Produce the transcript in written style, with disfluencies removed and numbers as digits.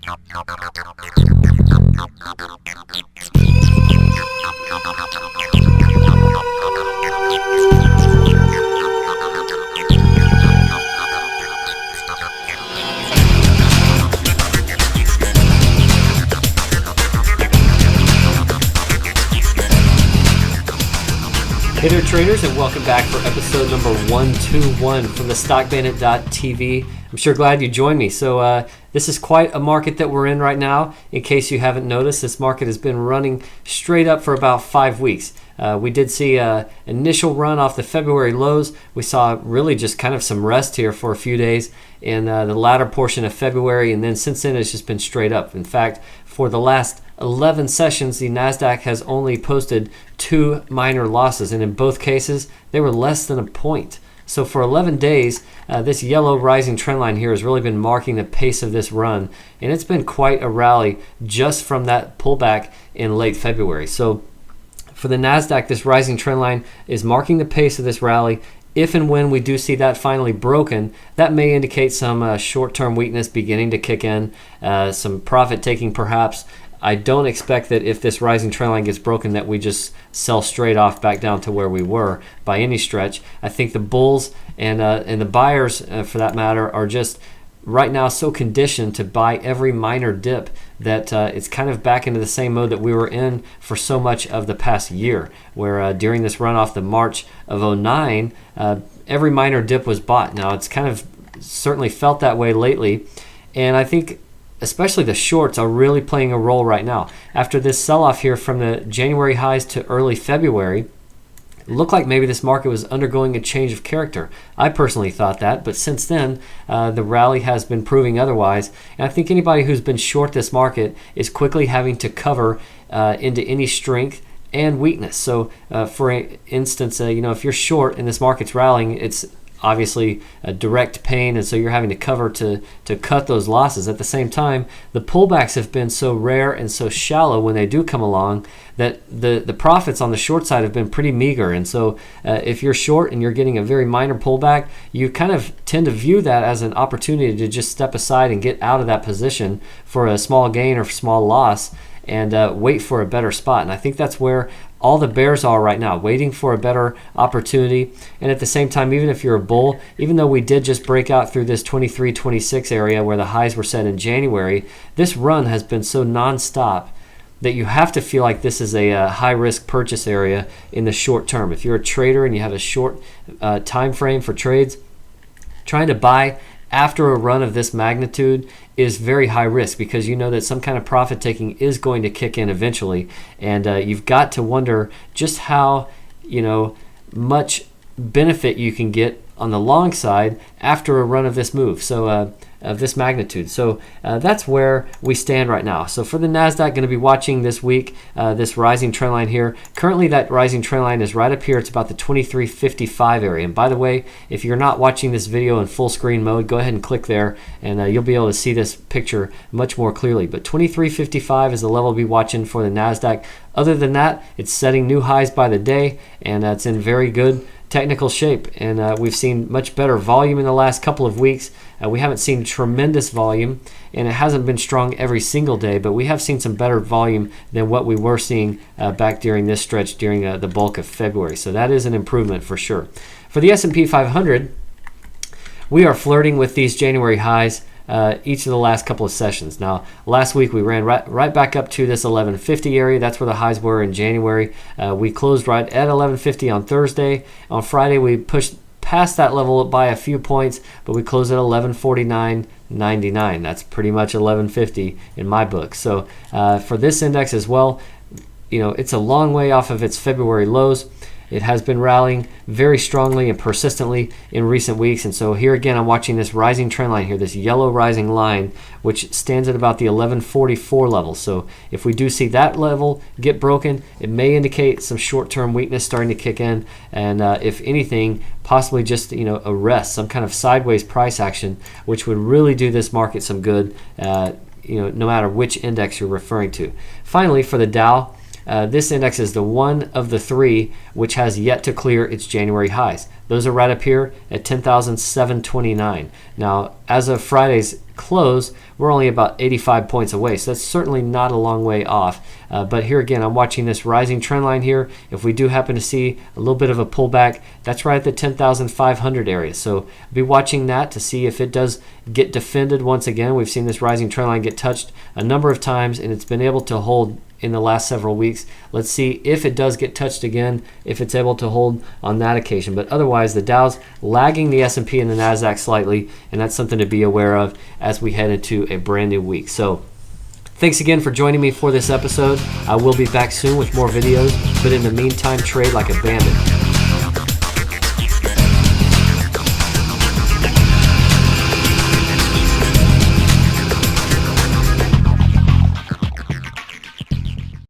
Hey there, traders, and welcome back for episode number 121 from the StockBandit.tv. I'm sure glad you joined me. So this is quite a market that we're in right now. In case you haven't noticed, this market has been running straight up for about 5 weeks. We did see an initial run off the February lows. We saw really just kind of some rest here for a few days in the latter portion of February, and then since then it's just been straight up. In fact, for the last 11 sessions, the NASDAQ has only posted 2 minor losses, and in both cases, they were less than a point. So for 11 days, this yellow rising trend line here has really been marking the pace of this run, and it's been quite a rally just from that pullback in late February. So for the NASDAQ, this rising trend line is marking the pace of this rally. If and when we do see that finally broken, that may indicate some short-term weakness beginning to kick in, some profit taking perhaps. I don't expect that if this rising trend line gets broken that we just sell straight off back down to where we were by any stretch. I think the bulls and the buyers, for that matter, are just right now so conditioned to buy every minor dip that it's kind of back into the same mode that we were in for so much of the past year, where during this run off the March of 09, every minor dip was bought. Now, it's kind of certainly felt that way lately, and I think especially the shorts are really playing a role right now. After this sell-off here from the January highs to early February, it looked like maybe this market was undergoing a change of character. I personally thought that, but since then, the rally has been proving otherwise. And I think anybody who's been short this market is quickly having to cover into any strength and weakness. So, for instance, if you're short and this market's rallying, it's obviously a direct pain, and so you're having to cover to cut those losses. At the same time, the pullbacks have been so rare and so shallow when they do come along that the profits on the short side have been pretty meager. And so if you're short and you're getting a very minor pullback, you kind of tend to view that as an opportunity to just step aside and get out of that position for a small gain or small loss and wait for a better spot. And I think that's where all the bears are right now, waiting for a better opportunity. And at the same time, even if you're a bull, even though we did just break out through this 23-26 area where the highs were set in January, this run has been so nonstop that you have to feel like this is a high-risk purchase area in the short term. If you're a trader and you have a short time frame for trades, trying to buy after a run of this magnitude is very high risk, because you know that some kind of profit taking is going to kick in eventually, and you've got to wonder just how much benefit you can get on the long side after a run of this move, so of this magnitude. So that's where we stand right now. So for the NASDAQ, going to be watching this week this rising trend line here. Currently, that rising trend line is right up here. It's about the 23.55 area. And by the way, if you're not watching this video in full screen mode, go ahead and click there, and you'll be able to see this picture much more clearly. But 23.55 is the level to be watching for the NASDAQ. Other than that, it's setting new highs by the day, and it's in very good technical shape, and we've seen much better volume in the last couple of weeks. We haven't seen tremendous volume, and it hasn't been strong every single day, but we have seen some better volume than what we were seeing back during this stretch during the bulk of February. So that is an improvement for sure. For the S&P 500, we are flirting with these January highs each of the last couple of sessions. Now, last week we ran right back up to this 1150 area. That's where the highs were in January. We closed right at 1150 on Thursday. On Friday, we pushed past that level by a few points, but we closed at 1149.99. That's pretty much 1150 in my book. So for this index as well, it's a long way off of its February lows. It has been rallying very strongly and persistently in recent weeks. And so here again, I'm watching this rising trend line here, this yellow rising line, which stands at about the 1144 level. So if we do see that level get broken, it may indicate some short-term weakness starting to kick in. And if anything, possibly just a rest, some kind of sideways price action, which would really do this market some good, no matter which index you're referring to. Finally, for the Dow, this index is the one of the three which has yet to clear its January highs. Those are right up here at 10,729. Now, as of Friday's close, we're only about 85 points away. So that's certainly not a long way off. But here again, I'm watching this rising trend line here. If we do happen to see a little bit of a pullback, that's right at the 10,500 area. So I'll be watching that to see if it does get defended once again. We've seen this rising trend line get touched a number of times, and it's been able to hold in the last several weeks. Let's see if it does get touched again, if it's able to hold on that occasion. But otherwise, the Dow's lagging the S&P and the NASDAQ slightly, and that's something to be aware of as we head into a brand new week. So thanks again for joining me for this episode. I will be back soon with more videos, but in the meantime, trade like a bandit.